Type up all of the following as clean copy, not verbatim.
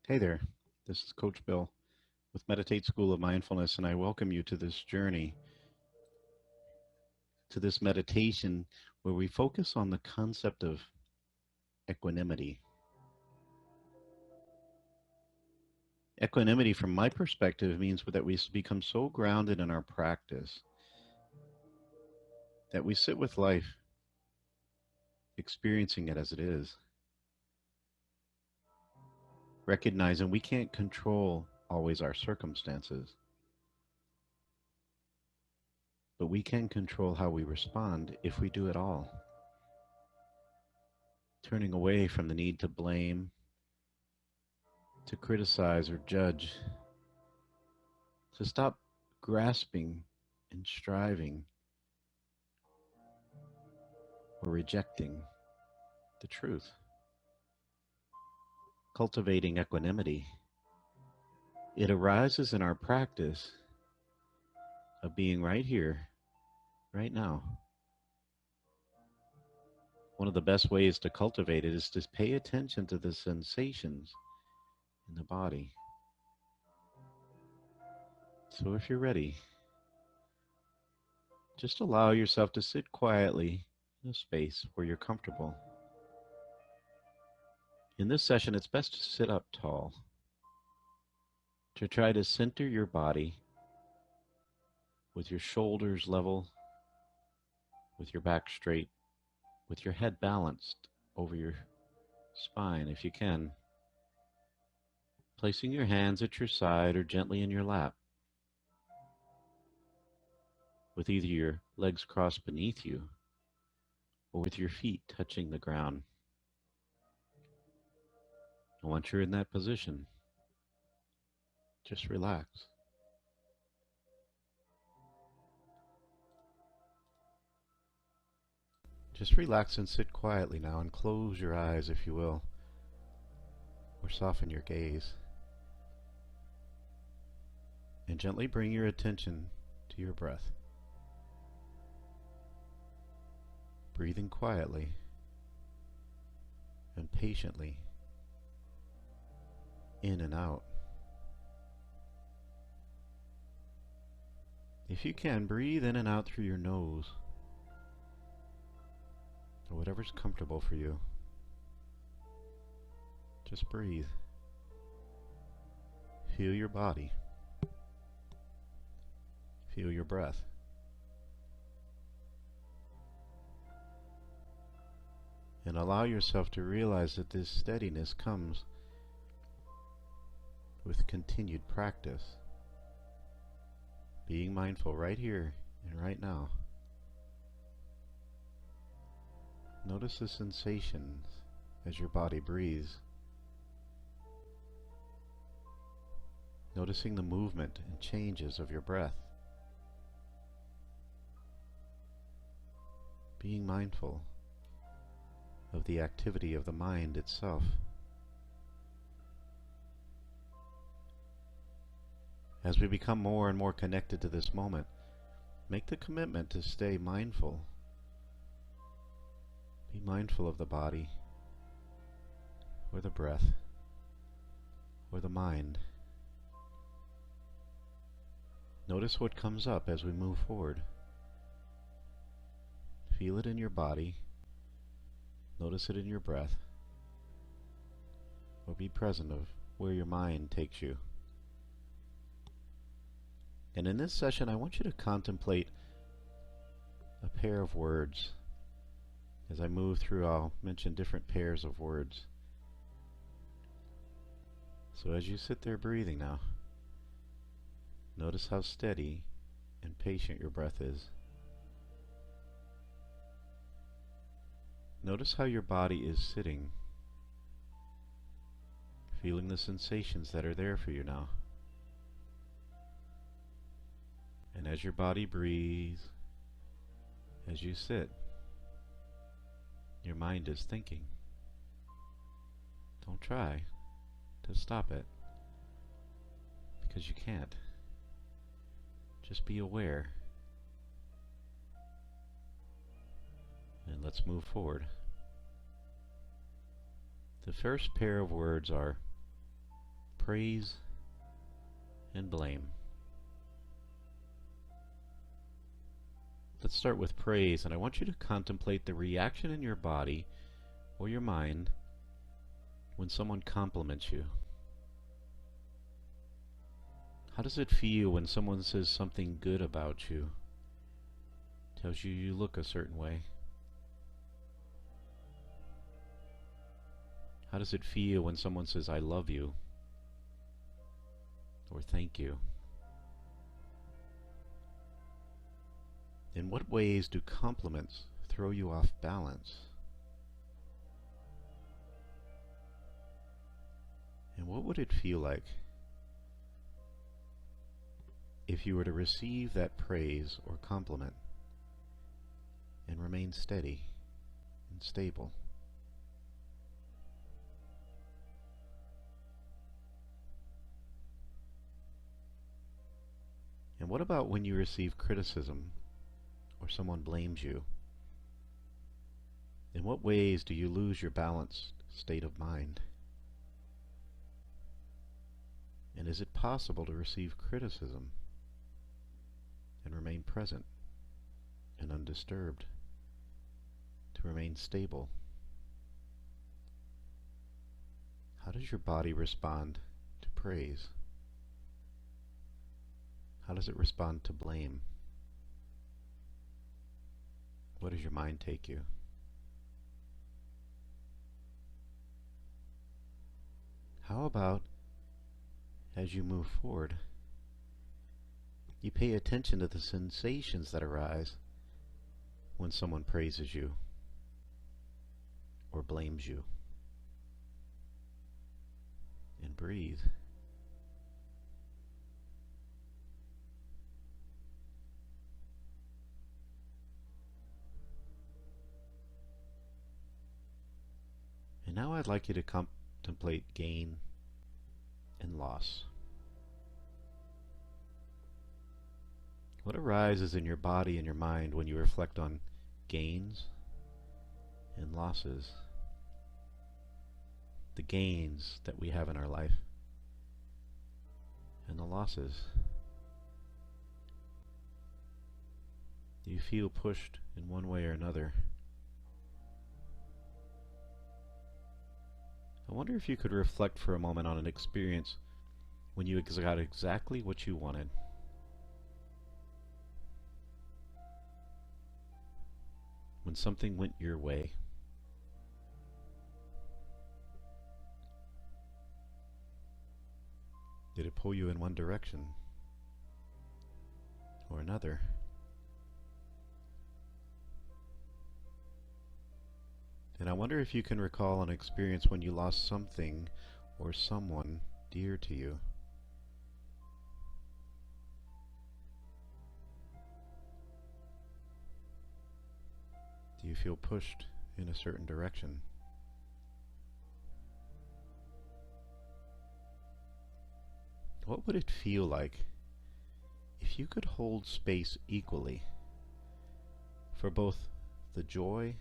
Hey there, this is Coach Bill with Meditate School of Mindfulness, and I welcome you to this journey, to this meditation where we focus on the concept of equanimity. Equanimity, from my perspective, means that we become so grounded in our practice that we sit with life, experiencing it as it is, recognizing we can't control always our circumstances, but we can control how we respond if we do at all. Turning away from the need to blame, to criticize or judge, to stop grasping and striving or rejecting the truth. Cultivating equanimity, it arises in our practice of being right here, right now. One of the best ways to cultivate it is to pay attention to the sensations in the body. So if you're ready, just allow yourself to sit quietly in a space where you're comfortable. In this session, it's best to sit up tall, to try to center your body with your shoulders level, with your back straight, with your head balanced over your spine if you can, placing your hands at your side or gently in your lap, with either your legs crossed beneath you or with your feet touching the ground. And once you're in that position, just relax. Just relax and sit quietly now, and close your eyes if you will, or soften your gaze. And gently bring your attention to your breath. Breathing quietly and patiently in and out. If you can, breathe in and out through your nose, or whatever's comfortable for you. Just breathe. Feel your body. Feel your breath. And allow yourself to realize that this steadiness comes with continued practice. Being mindful right here and right now. Notice the sensations as your body breathes. Noticing the movement and changes of your breath. Being mindful of the activity of the mind itself. As we become more and more connected to this moment, make the commitment to stay mindful. Be mindful of the body, or the breath, or the mind. Notice what comes up as we move forward. Feel it in your body. Notice it in your breath. Or be present of where your mind takes you. And in this session, I want you to contemplate a pair of words. As I move through, I'll mention different pairs of words. So as you sit there breathing now, notice how steady and patient your breath is. Notice how your body is sitting, feeling the sensations that are there for you now. And as your body breathes, as you sit, your mind is thinking. Don't try to stop it, because you can't. Just be aware. And let's move forward. The first pair of words are praise and blame. Let's start with praise, and I want you to contemplate the reaction in your body or your mind when someone compliments you. How does it feel when someone says something good about you, tells you you look a certain way? How does it feel when someone says, I love you, or thank you? In what ways do compliments throw you off balance? And what would it feel like if you were to receive that praise or compliment and remain steady and stable? And what about when you receive criticism or someone blames you? In what ways do you lose your balanced state of mind? And is it possible to receive criticism and remain present and undisturbed, to remain stable? How does your body respond to praise? How does it respond to blame? Where does your mind take you? How about as you move forward, you pay attention to the sensations that arise when someone praises you or blames you, and breathe. And now I'd like you to contemplate gain and loss. What arises in your body and your mind when you reflect on gains and losses? The gains that we have in our life and the losses. Do you feel pushed in one way or another? I wonder if you could reflect for a moment on an experience when you got exactly what you wanted. When something went your way. Did it pull you in one direction or another? And I wonder if you can recall an experience when you lost something or someone dear to you. Do you feel pushed in a certain direction? What would it feel like if you could hold space equally for both the joy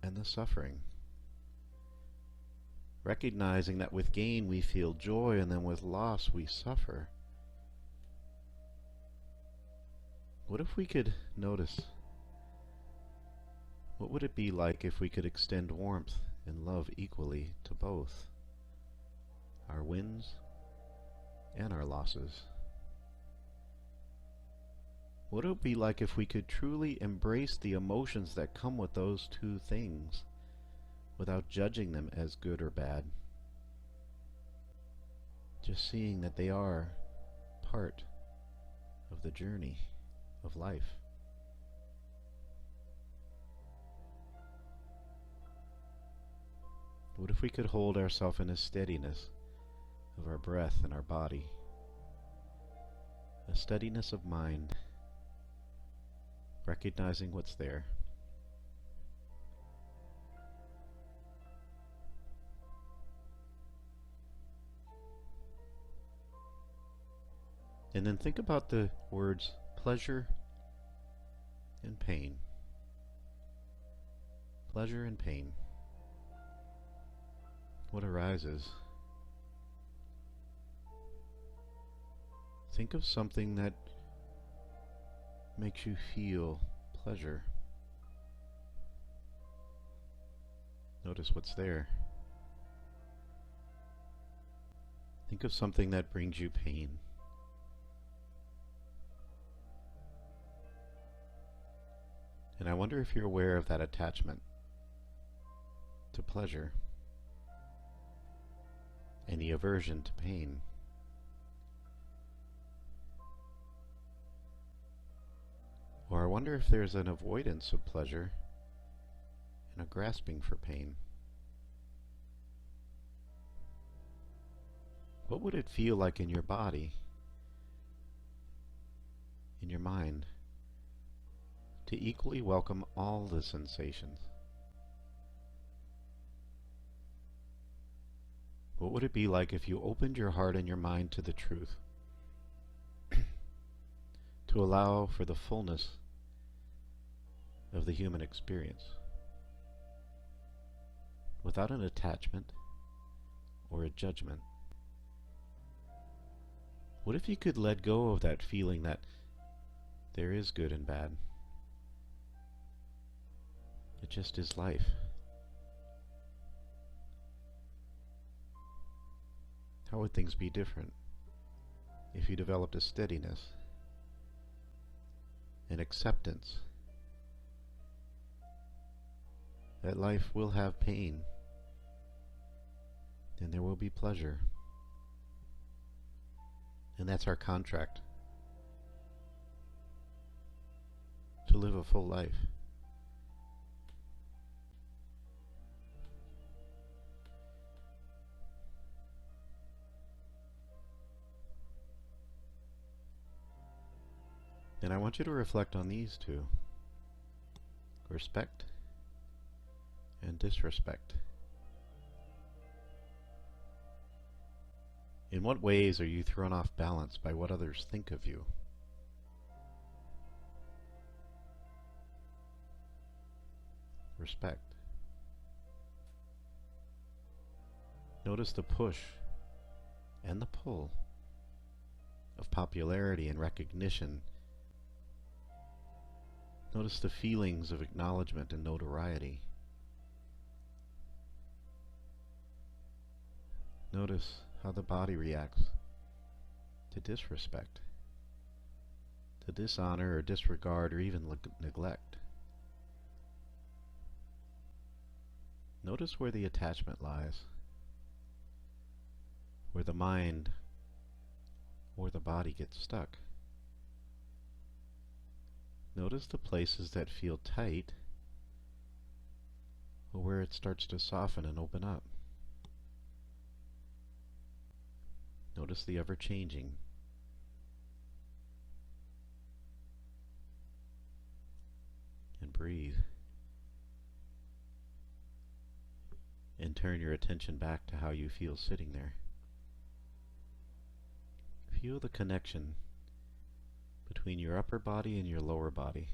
and the suffering? Recognizing that with gain we feel joy, and then with loss we suffer. What if we could notice? What would it be like if we could extend warmth and love equally to both our wins and our losses? What would it be like if we could truly embrace the emotions that come with those two things without judging them as good or bad? Just seeing that they are part of the journey of life. What if we could hold ourselves in a steadiness of our breath and our body, a steadiness of mind, recognizing what's there. And then think about the words pleasure and pain. Pleasure and pain. What arises? think of something that makes you feel pleasure. Notice what's there. Think of something that brings you pain. And I wonder if you're aware of that attachment to pleasure and the aversion to pain. Or I wonder if there's an avoidance of pleasure and a grasping for pain. What would it feel like in your body, in your mind, to equally welcome all the sensations? What would it be like if you opened your heart and your mind to the truth, to allow for the fullness of the human experience, without an attachment or a judgment? What if you could let go of that feeling that there is good and bad? It just is life. How would things be different if you developed a steadiness, an acceptance that life will have pain and there will be pleasure? And that's our contract to live a full life. And I want you to reflect on these two: respect and disrespect. In what ways are you thrown off balance by what others think of you? Respect. Notice the push and the pull of popularity and recognition. Notice the feelings of acknowledgement and notoriety. Notice how the body reacts to disrespect, to dishonor or disregard or even neglect. Notice where the attachment lies, where the mind or the body gets stuck. Notice the places that feel tight or where it starts to soften and open up. Notice the ever-changing. And breathe. And turn your attention back to how you feel sitting there. Feel the connection between your upper body and your lower body.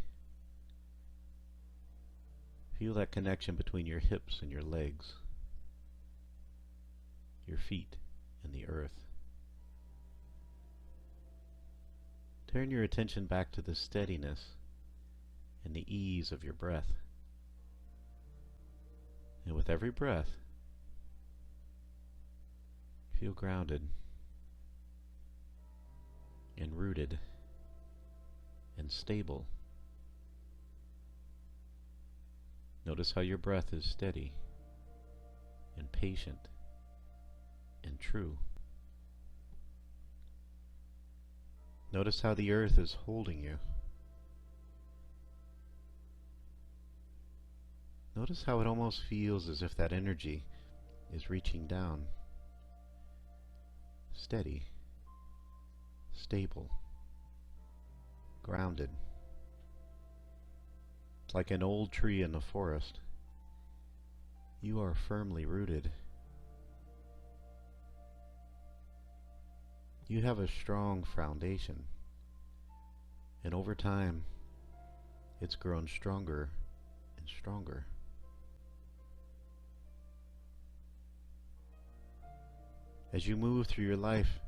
Feel that connection between your hips and your legs, your feet and the earth. Turn your attention back to the steadiness and the ease of your breath. And with every breath, feel grounded and rooted and stable. Notice how your breath is steady and patient and true. Notice how the earth is holding you. Notice how it almost feels as if that energy is reaching down. Steady, stable, grounded. Like an old tree in the forest, you are firmly rooted. You have a strong foundation, and over time, it's grown stronger and stronger. As you move through your life,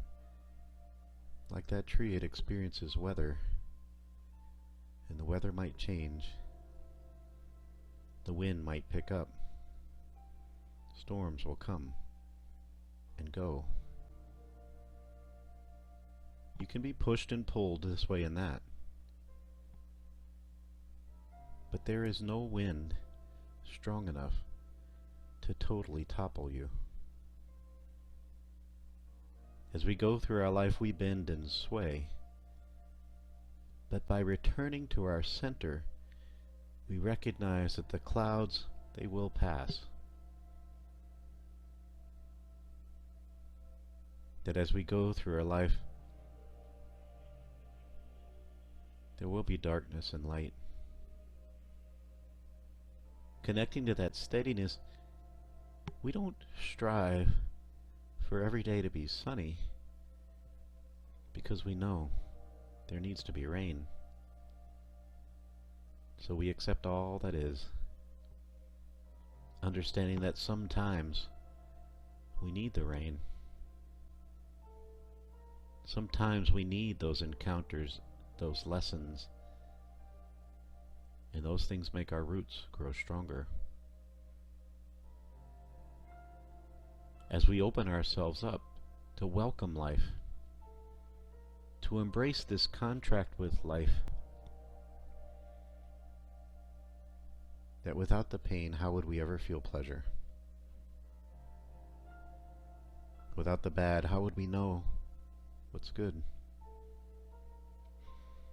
Like that tree, it experiences weather, and the weather might change. The wind might pick up. Storms will come and go. You can be pushed and pulled this way and that. But there is no wind strong enough to totally topple you. As we go through our life, we bend and sway. But by returning to our center, we recognize that the clouds, they will pass. That as we go through our life, there will be darkness and light. Connecting to that steadiness, we don't strive for every day to be sunny, because we know there needs to be rain. So we accept all that is, understanding that sometimes we need the rain. Sometimes we need those encounters, those lessons, and those things make our roots grow stronger. As we open ourselves up to welcome life, to embrace this contract with life, that without the pain, how would we ever feel pleasure? Without the bad, how would we know what's good?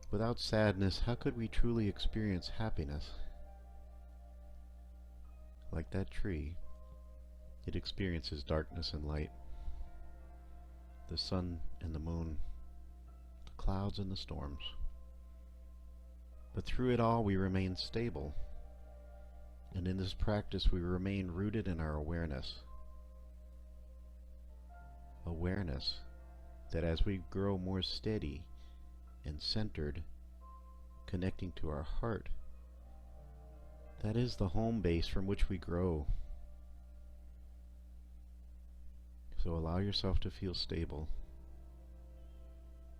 Without sadness, how could we truly experience happiness? Like that tree, it experiences darkness and light, the sun and the moon, the clouds and the storms. But through it all, we remain stable. And in this practice, we remain rooted in our awareness. Awareness that as we grow more steady and centered, connecting to our heart, that is the home base from which we grow. So allow yourself to feel stable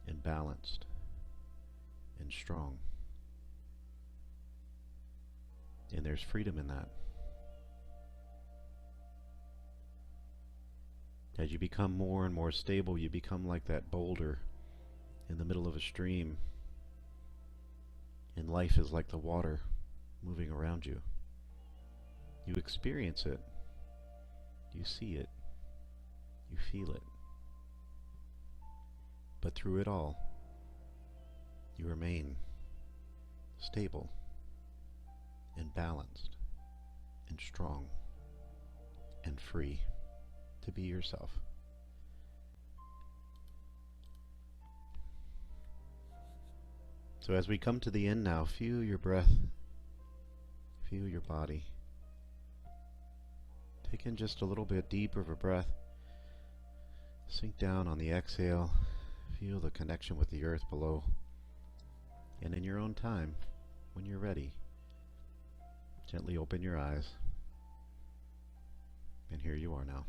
and balanced and strong. And there's freedom in that. As you become more and more stable, you become like that boulder in the middle of a stream. And life is like the water moving around you. You experience it. You see it. You feel it. But through it all, you remain stable and balanced and strong and free to be yourself. So as we come to the end now, feel your breath, feel your body. Take in just a little bit deeper of a breath. Sink down on the exhale. Feel the connection with the earth below. And in your own time, when you're ready, gently open your eyes. And here you are now.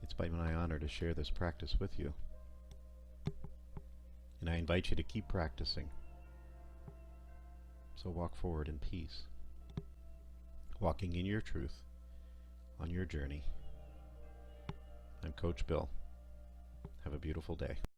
It's been my honor to share this practice with you. And I invite you to keep practicing. So walk forward in peace, walking in your truth on your journey. I'm Coach Bill. Have a beautiful day.